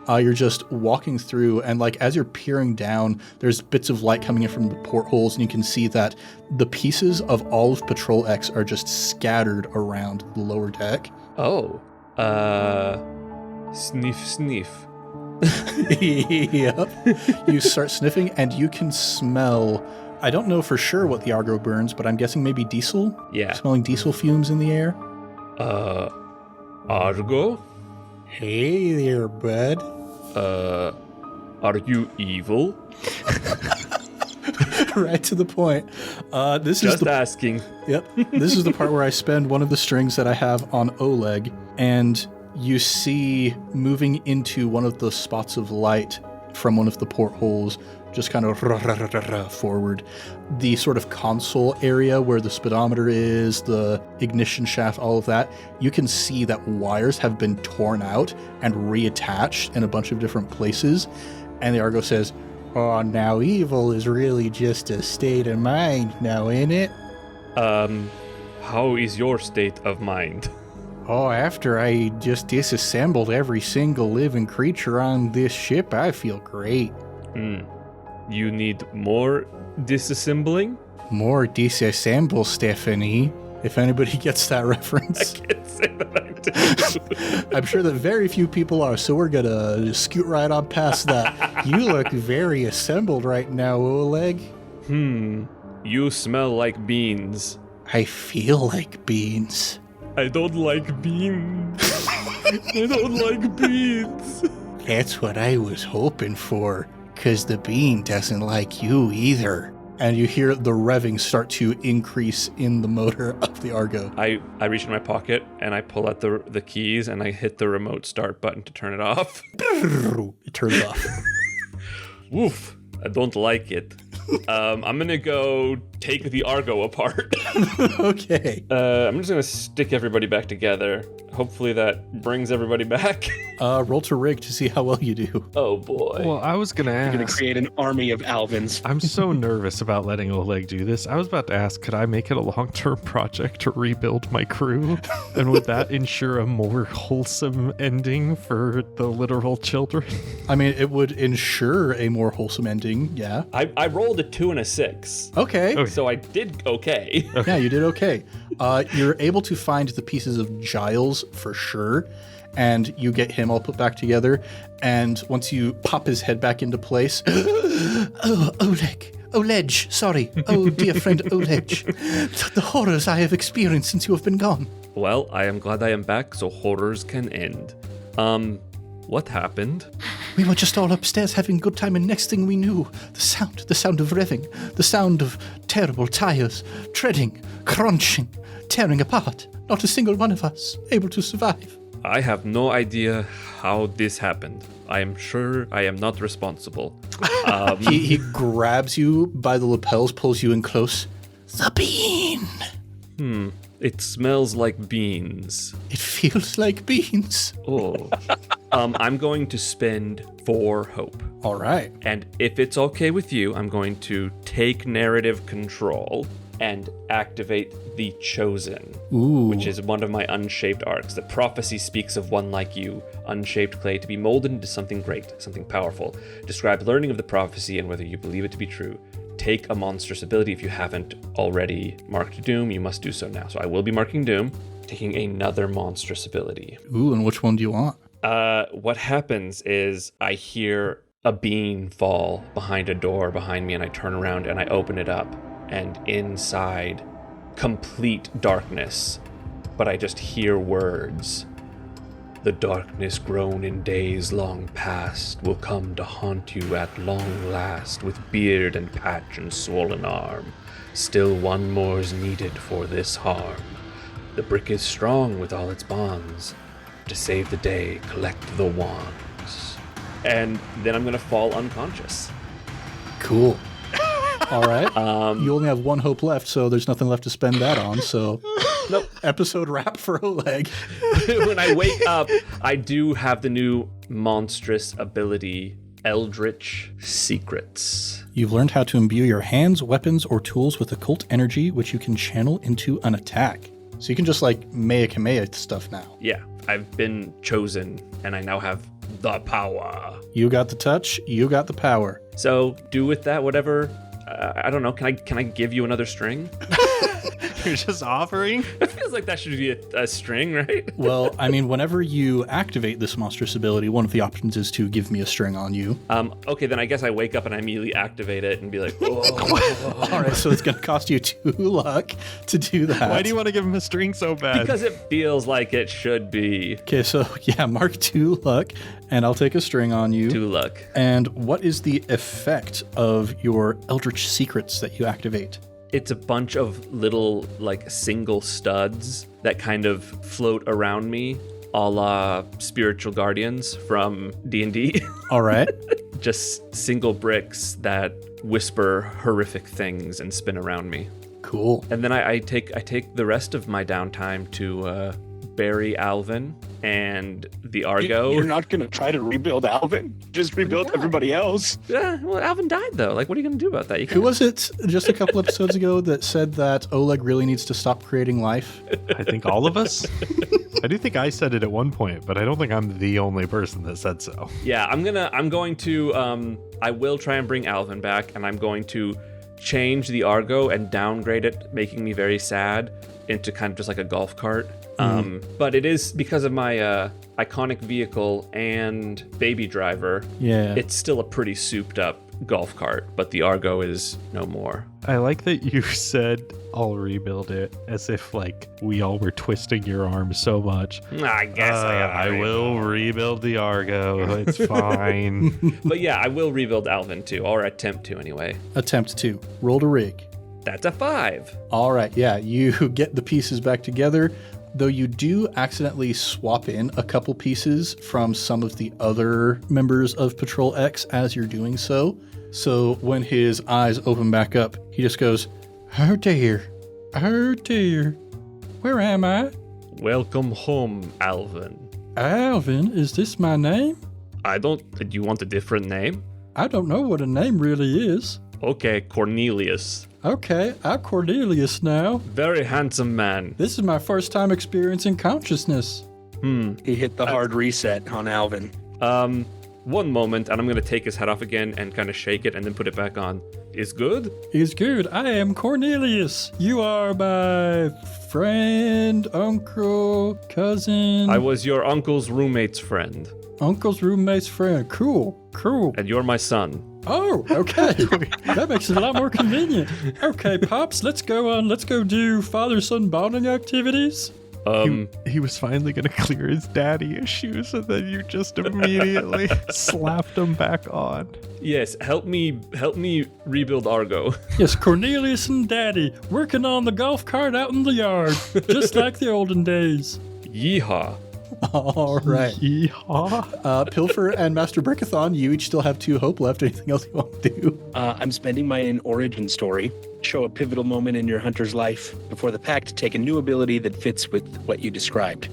You're just walking through, and like as you're peering down, there's bits of light coming in from the portholes, and you can see that the pieces of all of Patrol X are just scattered around the lower deck. Oh, sniff, sniff. Yep. You start sniffing, and you can smell. I don't know for sure what the Argo burns, but I'm guessing maybe diesel? Yeah. Smelling diesel fumes in the air? Argo? Hey there, bud. Are you evil? Right to the point. This Just is the asking. Yep. This is the part where I spend one of the strings that I have on Oleg, and you see moving into one of the spots of light from one of the portholes, just kind of forward, the sort of console area where the speedometer is, the ignition shaft, all of that. You can see that wires have been torn out and reattached in a bunch of different places. And the Argo says, "Oh, now evil is really just a state of mind now, ain't it?" How is your state of mind? Oh, after I just disassembled every single living creature on this ship, I feel great. You need more disassembling? More disassemble, Stephanie. If anybody gets that reference. Can't say that I do. I'm sure that very few people are, so we're gonna scoot right on past that. You look very assembled right now, Oleg. You smell like beans. I feel like beans. I don't like beans. I don't like beans. That's what I was hoping for, 'cause the bean doesn't like you either. And you hear the revving start to increase in the motor of the Argo. I reach in my pocket and I pull out the keys and I hit the remote start button to turn it off. It turns off. Woof. I don't like it. I'm gonna go take the Argo apart. Okay. I'm just gonna stick everybody back together. Hopefully that brings everybody back. Roll to rig to see how well you do. Oh boy. Well, I was going to You're going ask. to create an army of Alvins. I'm so nervous about letting Oleg do this. I was about to ask, could I make it a long-term project to rebuild my crew? And would that ensure a more wholesome ending for the literal children? I mean, it would ensure a more wholesome ending, yeah. I rolled a 2 and a 6. Okay. So I did okay. Yeah, you did okay. You're able to find the pieces of Giles for sure, and you get him all put back together. And once you pop his head back into place, oh, Oleg, sorry. Oh, dear friend Oleg, the horrors I have experienced since you have been gone. Well, I am glad I am back so horrors can end. What happened? We were just all upstairs having a good time, and next thing we knew, the sound of revving, the sound of terrible tires, treading, crunching, tearing apart. Not a single one of us able to survive. I have no idea how this happened. I am sure I am not responsible. He grabs you by the lapels, pulls you in close. The bean. It smells like beans. It feels like beans. Oh. I'm going to spend 4 hope. All right. And if it's okay with you, I'm going to take narrative control and activate the Chosen, which is one of my unshaped arcs. The prophecy speaks of one like you, unshaped clay, to be molded into something great, something powerful. Describe learning of the prophecy and whether you believe it to be true. Take a monstrous ability. If you haven't already marked Doom, you must do so now. So I will be marking Doom, taking another monstrous ability. Ooh, and which one do you want? What happens is I hear a bean fall behind a door behind me, and I turn around and I open it up, and inside, complete darkness, but I just hear words. The darkness grown in days long past will come to haunt you at long last, with beard and patch and swollen arm. Still one more's needed for this harm. The brick is strong with all its bonds. To save the day, collect the wands. And then I'm gonna fall unconscious. Cool. All right. You only have 1 hope left, so there's nothing left to spend that on. So, Nope. Episode wrap for Oleg. When I wake up, I do have the new monstrous ability, Eldritch Secrets. You've learned how to imbue your hands, weapons, or tools with occult energy, which you can channel into an attack. So you can just like Mea Kamea stuff now. Yeah, I've been chosen, and I now have the power. You got the touch, you got the power. So do with that whatever. I don't know. Can I give you another string? You're just offering? It feels like that should be a string, right? Well, I mean, whenever you activate this monstrous ability, one of the options is to give me a string on you. Okay, then I guess I wake up and I immediately activate it and be like, whoa. All right, so it's going to cost you 2 luck to do that. Why do you want to give him a string so bad? Because it feels like it should be. Okay, so yeah, mark 2 luck, and I'll take a string on you. 2 luck. And what is the effect of your Eldritch Secrets that you activate? It's a bunch of little, like, single studs that kind of float around me, a la spiritual guardians from D&D. All right. Just single bricks that whisper horrific things and spin around me. Cool. And then I take the rest of my downtime to bury Alvin and the Argo. You're not going to try to rebuild Alvin? Just rebuild everybody else? Yeah, well, Alvin died, though. Like, what are you going to do about that? Who was it just a couple episodes ago that said that Oleg really needs to stop creating life? I think all of us? I do think I said it at one point, but I don't think I'm the only person that said so. Yeah, I will try and bring Alvin back, and I'm going to change the Argo and downgrade it, making me very sad, into kind of just like a golf cart. But it is because of my iconic vehicle and baby driver. Yeah. It's still a pretty souped up golf cart, but the Argo is no more. I like that you said I'll rebuild it as if like we all were twisting your arm so much. I guess I will rebuild the Argo. It's fine. But yeah, I will rebuild Alvin too, or attempt to anyway. Attempt to. Roll to rig. That's a 5. All right, yeah, you get the pieces back together, though you do accidentally swap in a couple pieces from some of the other members of Patrol X as you're doing so. So when his eyes open back up, he just goes, "Oh dear, where am I? Welcome home, Alvin. Alvin, is this my name? Do you want a different name? I don't know what a name really is. Okay, Cornelius. Okay, I'm Cornelius now. Very handsome man. This is my first time experiencing consciousness." He hit the hard reset on Alvin. One moment, and I'm going to take his head off again and kind of shake it and then put it back on. Is good? Is good. I am Cornelius. You are my friend, uncle, cousin. I was your uncle's roommate's friend, Uncle's roommate's friend. Cool. and you're my son. Oh, okay. That makes it a lot more convenient. Okay, Pops, let's go do father-son bonding activities. He was finally going to clear his daddy issues, and then you just immediately slapped him back on. Yes, help me rebuild Argo. Yes, Cornelius and Daddy working on the golf cart out in the yard, just like the olden days. Yeehaw. All right. Yeehaw. Pilfer and Master Brickithon, you each still have 2 hope left. Anything else you want to do? I'm spending my origin story. Show a pivotal moment in your hunter's life before the pact. Take a new ability that fits with what you described.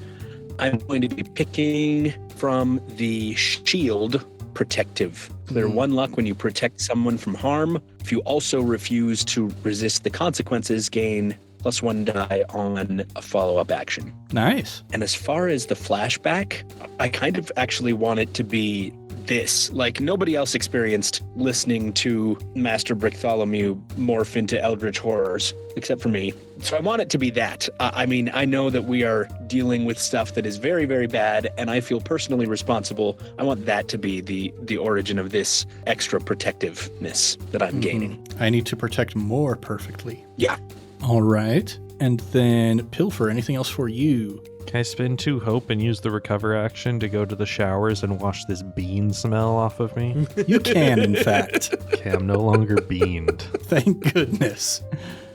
I'm going to be picking from the shield protective. Clear 1 luck when you protect someone from harm. If you also refuse to resist the consequences, gain +1 die on a follow-up action. Nice. And as far as the flashback, I kind of actually want it to be this. Like, nobody else experienced listening to Master Bartholomew morph into eldritch horrors, except for me. So I want it to be that. I mean, I know that we are dealing with stuff that is very, very bad, and I feel personally responsible. I want that to be the origin of this extra protectiveness that I'm gaining. I need to protect more perfectly. Yeah. All right. And then Pilfer, anything else for you? Can I spend 2 hope and use the recover action to go to the showers and wash this bean smell off of me? You can, in fact. Okay, I'm no longer beaned. Thank goodness.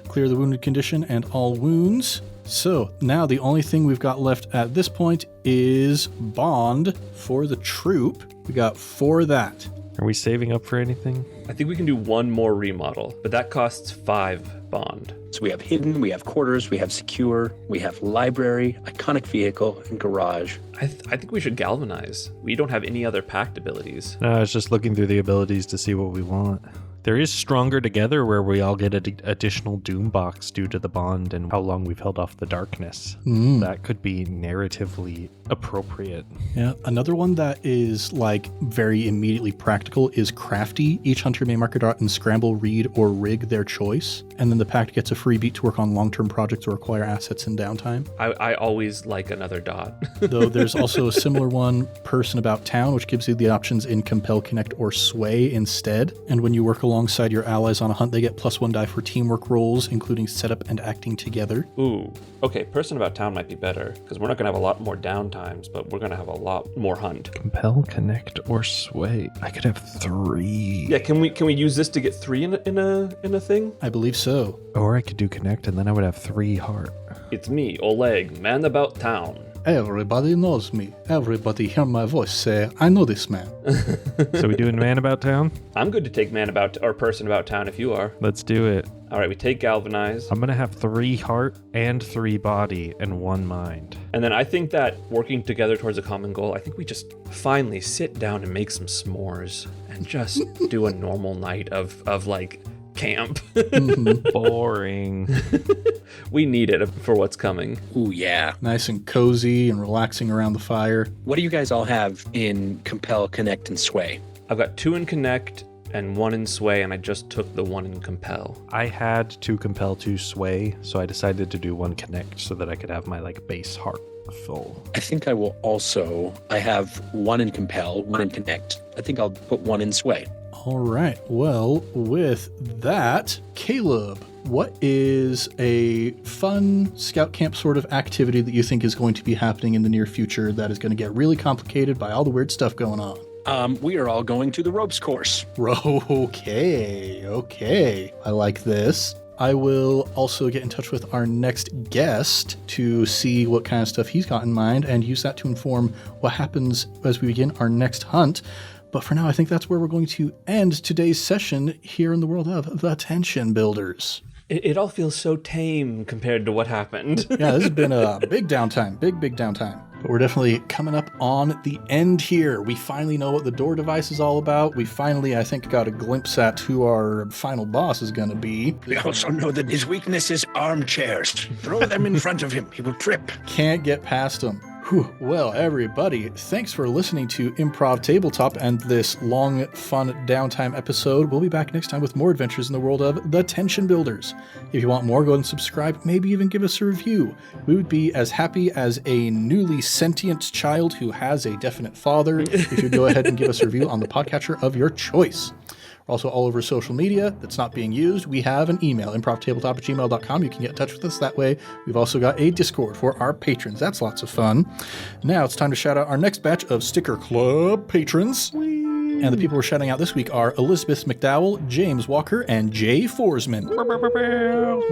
Clear the wounded condition and all wounds. So now the only thing we've got left at this point is bond for the troop. We got 4 of that. Are we saving up for anything? I think we can do 1 more remodel, but that costs 5 bond. So we have hidden, we have quarters, we have secure, we have library, iconic vehicle, and garage. I think we should galvanize. We don't have any other pact abilities. No, I was just looking through the abilities to see what we want. There is Stronger Together, where we all get an additional Doom box due to the bond and how long we've held off the darkness. That could be narratively appropriate. Yeah, another one that is like very immediately practical is Crafty. Each hunter may mark a dot and scramble, read, or rig their choice. And then the pact gets a free beat to work on long-term projects or acquire assets in downtime. I always like another dot. Though there's also a similar one, Person About Town, which gives you the options in Compel, Connect, or Sway instead. And when you work alongside your allies on a hunt, they get +1 die for teamwork rolls, including setup and acting together. Ooh, okay, Person About Town might be better, because we're not going to have a lot more downtimes, but we're going to have a lot more hunt. Compel, Connect, or Sway. I could have 3. Yeah, can we use this to get 3 in a thing? I believe so. Or I could do Connect, and then I would have 3 heart. It's me, Oleg, man about town. Everybody knows me. Everybody hear my voice say, I know this man. So we doing Man About Town? I'm good to take man about or person about town if you are. Let's do it. All right, we take galvanize. I'm going to have 3 heart and 3 body and 1 mind. And then I think that working together towards a common goal, I think we just finally sit down and make some s'mores and just do a normal night of like camp. Boring. We need it for what's coming. Ooh, yeah. Nice and cozy and relaxing around the fire. What do you guys all have in Compel, Connect, and Sway? I've got 2 in Connect and 1 in Sway, and I just took the 1 in Compel. I had 2 Compel, 2 Sway, so I decided to do 1 Connect so that I could have my like base heart full. I think I will also. I have 1 in Compel, 1 in Connect. I think I'll put 1 in Sway. All right. Well, with that, Caleb, what is a fun scout camp sort of activity that you think is going to be happening in the near future that is going to get really complicated by all the weird stuff going on? We are all going to the ropes course. Okay. I like this. I will also get in touch with our next guest to see what kind of stuff he's got in mind and use that to inform what happens as we begin our next hunt. But for now, I think that's where we're going to end today's session here in the world of the Tension Builders. It all feels so tame compared to what happened. Yeah, this has been a big downtime, big downtime. But we're definitely coming up on the end here. We finally know what the door device is all about. We finally, I think, got a glimpse at who our final boss is going to be. We also know that his weakness is armchairs. Throw them in front of him. He will trip. Can't get past him. Whew. Well, everybody, thanks for listening to Improv Tabletop and this long, fun downtime episode. We'll be back next time with more adventures in the world of the Tension Builders. If you want more, go ahead and subscribe, maybe even give us a review. We would be as happy as a newly sentient child who has a definite father if you go ahead and give us a review on the podcatcher of your choice. Also all over social media that's not being used. We have an email, improvtabletop@gmail.com. You can get in touch with us that way. We've also got a Discord for our patrons. That's lots of fun. Now it's time to shout out our next batch of Sticker Club patrons. And the people we're shouting out this week are Elizabeth McDowell, James Walker, and Jay Forsman.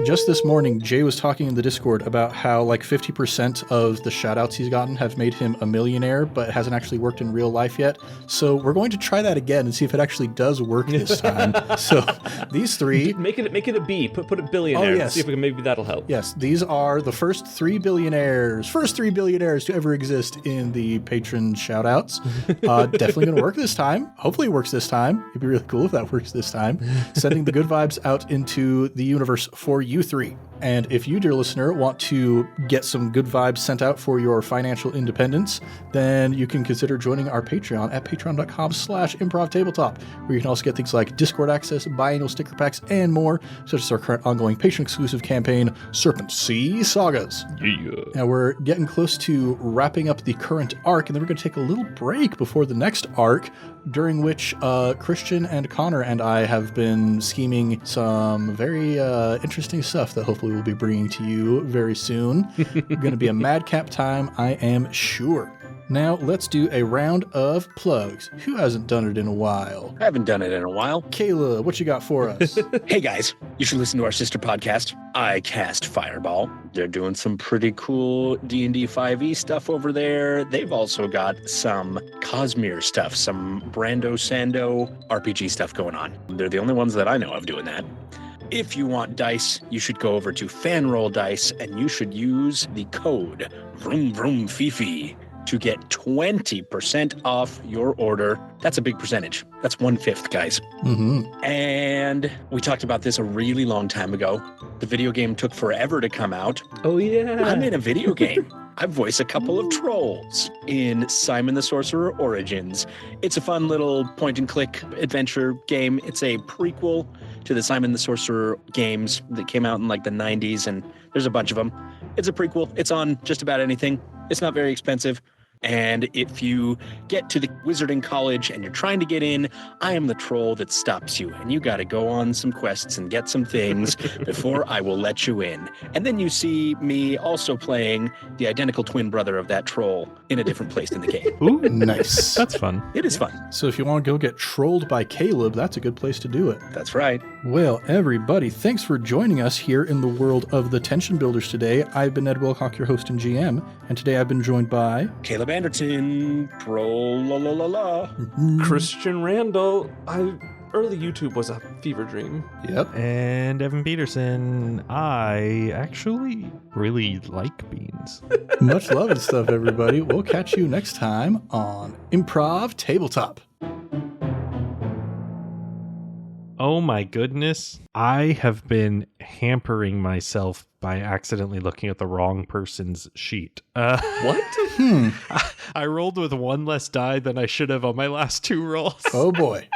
Just this morning, Jay was talking in the Discord about how like 50% of the shout-outs he's gotten have made him a millionaire, but it hasn't actually worked in real life yet. So we're going to try that again and see if it actually does work this time. So these 3... Make it a B. Put a billionaire. Oh, yes. See if maybe that'll help. Yes, these are the first 3 billionaires to ever exist in the patron shout-outs. Definitely going to work this time. Hopefully it works this time. It'd be really cool if that works this time. Sending the good vibes out into the universe for you 3. And if you, dear listener, want to get some good vibes sent out for your financial independence, then you can consider joining our Patreon at patreon.com/improvtabletop, where you can also get things like Discord access, biannual sticker packs, and more, such as our current ongoing patron-exclusive campaign, Serpent Sea Sagas. Yeah. Now we're getting close to wrapping up the current arc, and then we're going to take a little break before the next arc, during which Christian and Connor and I have been scheming some very interesting stuff that hopefully we'll be bringing to you very soon. Going to be a madcap time, I am sure. Now, let's do a round of plugs. Who hasn't done it in a while? I haven't done it in a while. Kayla, what you got for us? Hey guys, you should listen to our sister podcast, I Cast Fireball. They're doing some pretty cool D&D 5e stuff over there. They've also got some Cosmere stuff, some Brando Sando RPG stuff going on. They're the only ones that I know of doing that. If you want dice, you should go over to Fanroll Dice and you should use the code Vroom Vroom Fifi to get 20% off your order. That's a big percentage. That's 1/5, guys. Mm-hmm. And we talked about this a really long time ago. The video game took forever to come out. Oh, yeah. I'm in a video game. I voice a couple of trolls in Simon the Sorcerer Origins. It's a fun little point-and-click adventure game. It's a prequel to the Simon the Sorcerer games that came out in like the 90s, and there's a bunch of them. It's a prequel. It's on just about anything. It's not very expensive. And if you get to the Wizarding College and you're trying to get in, I am the troll that stops you. And you got to go on some quests and get some things before I will let you in. And then you see me also playing the identical twin brother of that troll in a different place in the game. Ooh, Nice. that's fun. It is fun. So if you want to go get trolled by Caleb, that's a good place to do it. That's right. Well, everybody, thanks for joining us here in the world of the Tension Builders today. I've been Ned Wilcock, your host and GM, and today I've been joined by... Caleb Anderton, troll la la la la. Christian Randall. Early YouTube was a fever dream. Yep. And Evan Peterson, I actually really like beans. Much love and stuff, everybody. We'll catch you next time on Improv Tabletop. Oh my goodness. I have been hampering myself by accidentally looking at the wrong person's sheet. What? I rolled with one less die than I should have on my last 2 rolls. Oh boy.